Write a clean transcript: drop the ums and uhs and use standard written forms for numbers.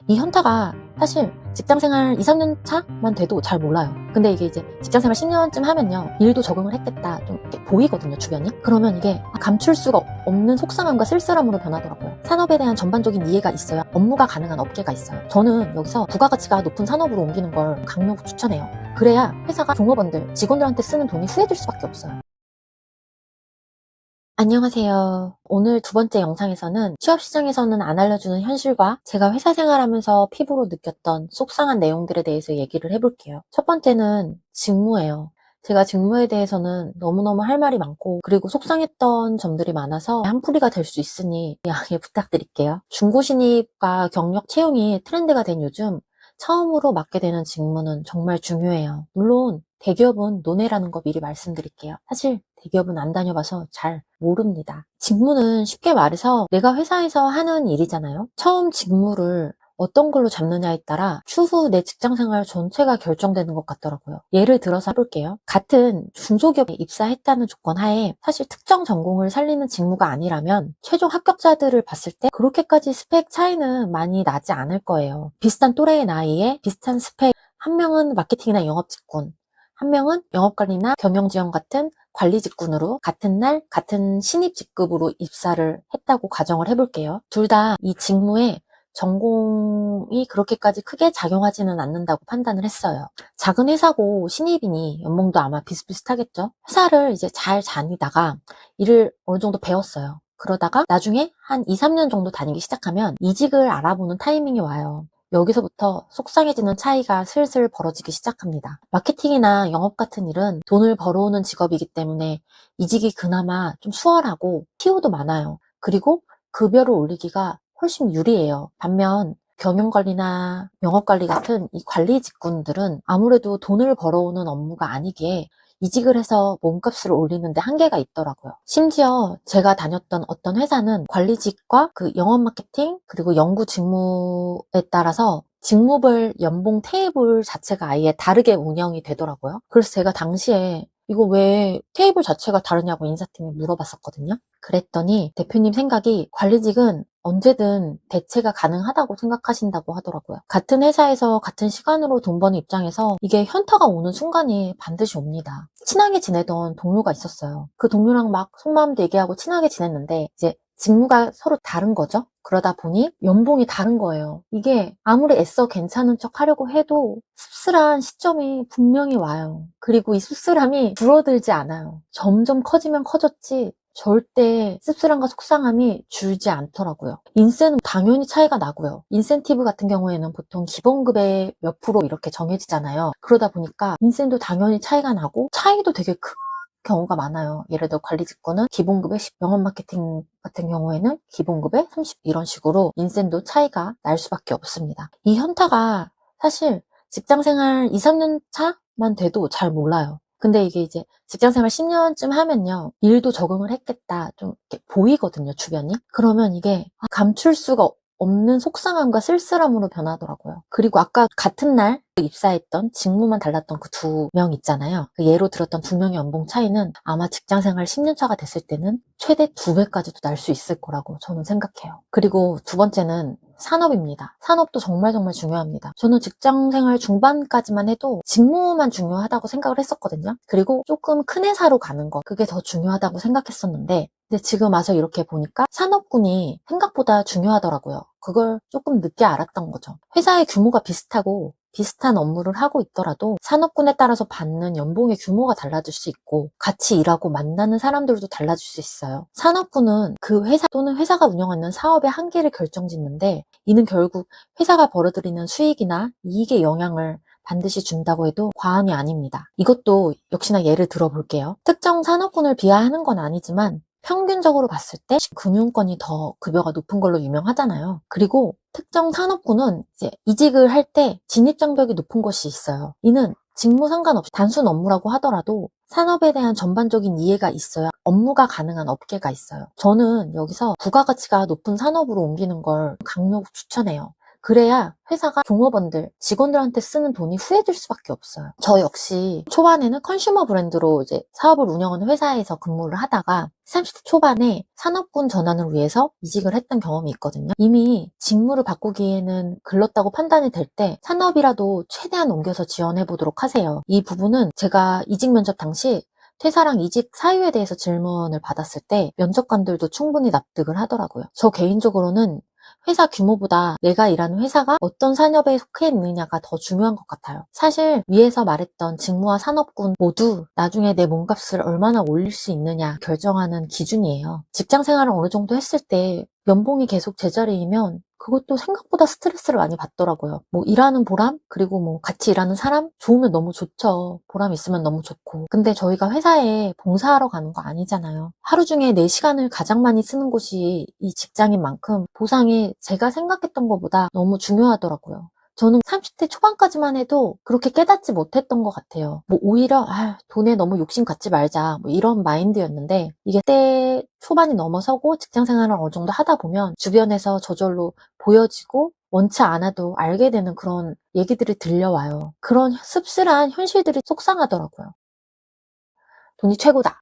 이 현타가 사실 직장생활 2, 3년 차만 돼도 잘 몰라요. 근데 이게 이제 직장생활 10년쯤 하면요, 일도 적응을 했겠다 좀 이렇게 보이거든요, 주변이. 그러면 이게 감출 수가 없는 속상함과 쓸쓸함으로 변하더라고요. 산업에 대한 전반적인 이해가 있어야 업무가 가능한 업계가 있어요. 저는 여기서 부가가치가 높은 산업으로 옮기는 걸 강력 추천해요. 그래야 회사가 종업원들, 직원들한테 쓰는 돈이 후해질 수밖에 없어요. 안녕하세요. 오늘 두 번째 영상에서는 취업시장에서는 안 알려주는 현실과 제가 회사 생활하면서 피부로 느꼈던 속상한 내용들에 대해서 얘기를 해볼게요. 첫 번째는 직무예요. 제가 직무에 대해서는 너무너무 할 말이 많고, 그리고 속상했던 점들이 많아서 한풀이가 될 수 있으니 양해 부탁드릴게요. 중고 신입과 경력 채용이 트렌드가 된 요즘 처음으로 맡게 되는 직무는 정말 중요해요. 물론 대기업은 논외라는 거 미리 말씀드릴게요. 사실 대기업은 안 다녀봐서 잘 모릅니다. 직무는 쉽게 말해서 내가 회사에서 하는 일이잖아요. 처음 직무를 어떤 걸로 잡느냐에 따라 추후 내 직장생활 전체가 결정되는 것 같더라고요. 예를 들어서 해볼게요. 같은 중소기업에 입사했다는 조건 하에 사실 특정 전공을 살리는 직무가 아니라면 최종 합격자들을 봤을 때 그렇게까지 스펙 차이는 많이 나지 않을 거예요. 비슷한 또래의 나이에 비슷한 스펙, 한 명은 마케팅이나 영업 직군, 한 명은 영업관리나 경영지원 같은 관리 직군으로 같은 날 같은 신입 직급으로 입사를 했다고 가정을 해볼게요. 둘 다 이 직무에 전공이 그렇게까지 크게 작용하지는 않는다고 판단을 했어요. 작은 회사고 신입이니 연봉도 아마 비슷비슷하겠죠. 회사를 이제 잘 다니다가 일을 어느 정도 배웠어요. 그러다가 나중에 한 2, 3년 정도 다니기 시작하면 이직을 알아보는 타이밍이 와요. 여기서부터 속상해지는 차이가 슬슬 벌어지기 시작합니다. 마케팅이나 영업 같은 일은 돈을 벌어오는 직업이기 때문에 이직이 그나마 좀 수월하고 티오도 많아요. 그리고 급여를 올리기가 훨씬 유리해요. 반면 경영관리나 영업관리 같은 이 관리 직군들은 아무래도 돈을 벌어오는 업무가 아니기에 이직을 해서 몸값을 올리는데 한계가 있더라고요. 심지어 제가 다녔던 어떤 회사는 관리직과 그 영업 마케팅 그리고 연구 직무에 따라서 직무별 연봉 테이블 자체가 아예 다르게 운영이 되더라고요. 그래서 제가 당시에 이거 왜 테이블 자체가 다르냐고 인사팀에 물어봤었거든요. 그랬더니 대표님 생각이 관리직은 언제든 대체가 가능하다고 생각하신다고 하더라고요. 같은 회사에서 같은 시간으로 돈 버는 입장에서 이게 현타가 오는 순간이 반드시 옵니다. 친하게 지내던 동료가 있었어요. 그 동료랑 막 속마음도 얘기하고 친하게 지냈는데 이제 직무가 서로 다른 거죠. 그러다 보니 연봉이 다른 거예요. 이게 아무리 애써 괜찮은 척 하려고 해도 씁쓸한 시점이 분명히 와요. 그리고 이 씁쓸함이 줄어들지 않아요. 점점 커지면 커졌지 절대 씁쓸함과 속상함이 줄지 않더라고요. 인센은 당연히 차이가 나고요. 인센티브 같은 경우에는 보통 기본급의 몇 프로 이렇게 정해지잖아요. 그러다 보니까 인센도 당연히 차이가 나고 차이도 되게 큰 경우가 많아요. 예를 들어 관리 직군은 기본급의 10, 영업 마케팅 같은 경우에는 기본급의 30 이런 식으로 인센도 차이가 날 수밖에 없습니다. 이 현타가 사실 직장생활 2, 3년 차만 돼도 잘 몰라요. 근데 이게 이제 직장생활 10년쯤 하면요, 일도 적응을 했겠다 좀 이렇게 보이거든요, 주변이. 그러면 이게 감출 수가 없는 속상함과 쓸쓸함으로 변하더라고요. 그리고 아까 같은 날 입사했던 직무만 달랐던 그 두 명 있잖아요. 그 예로 들었던 두 명의 연봉 차이는 아마 직장생활 10년 차가 됐을 때는 최대 2배까지도 날 수 있을 거라고 저는 생각해요. 그리고 두 번째는 산업입니다. 산업도 정말 중요합니다. 저는 직장생활 중반까지만 해도 직무만 중요하다고 생각을 했었거든요. 그리고 조금 큰 회사로 가는 거, 그게 더 중요하다고 생각했었는데 근데 지금 와서 이렇게 보니까 산업군이 생각보다 중요하더라고요. 그걸 조금 늦게 알았던 거죠. 회사의 규모가 비슷하고 비슷한 업무를 하고 있더라도 산업군에 따라서 받는 연봉의 규모가 달라질 수 있고 같이 일하고 만나는 사람들도 달라질 수 있어요. 산업군은 그 회사 또는 회사가 운영하는 사업의 한계를 결정짓는데 이는 결국 회사가 벌어들이는 수익이나 이익에 영향을 반드시 준다고 해도 과언이 아닙니다. 이것도 역시나 예를 들어볼게요. 특정 산업군을 비하하는 건 아니지만 평균적으로 봤을 때 금융권이 더 급여가 높은 걸로 유명하잖아요. 그리고 특정 산업군은 이제 이직을 할 때 진입장벽이 높은 곳이 있어요. 이는 직무 상관없이 단순 업무라고 하더라도 산업에 대한 전반적인 이해가 있어야 업무가 가능한 업계가 있어요. 저는 여기서 부가가치가 높은 산업으로 옮기는 걸 강력 추천해요. 그래야 회사가 종업원들, 직원들한테 쓰는 돈이 후해질 수밖에 없어요. 저 역시 초반에는 컨슈머 브랜드로 이제 사업을 운영하는 회사에서 근무를 하다가 30대 초반에 산업군 전환을 위해서 이직을 했던 경험이 있거든요. 이미 직무를 바꾸기에는 글렀다고 판단이 될 때 산업이라도 최대한 옮겨서 지원해 보도록 하세요. 이 부분은 제가 이직 면접 당시 퇴사랑 이직 사유에 대해서 질문을 받았을 때 면접관들도 충분히 납득을 하더라고요. 저 개인적으로는 회사 규모보다 내가 일하는 회사가 어떤 산업에 속해 있느냐가 더 중요한 것 같아요. 사실 위에서 말했던 직무와 산업군 모두 나중에 내 몸값을 얼마나 올릴 수 있느냐 결정하는 기준이에요. 직장 생활을 어느 정도 했을 때 연봉이 계속 제자리이면 그것도 생각보다 스트레스를 많이 받더라고요. 뭐 일하는 보람, 그리고 뭐 같이 일하는 사람 좋으면 너무 좋죠. 보람 있으면 너무 좋고. 근데 저희가 회사에 봉사하러 가는 거 아니잖아요. 하루 중에 4시간을 가장 많이 쓰는 곳이 이 직장인 만큼 보상이 제가 생각했던 것보다 너무 중요하더라고요. 저는 30대 초반까지만 해도 그렇게 깨닫지 못했던 것 같아요. 뭐 오히려 돈에 너무 욕심 갖지 말자 뭐 이런 마인드였는데 이게 때 초반이 넘어서고 직장 생활을 어느 정도 하다 보면 주변에서 저절로 보여지고 원치 않아도 알게 되는 그런 얘기들이 들려와요. 그런 씁쓸한 현실들이 속상하더라고요. 돈이 최고다.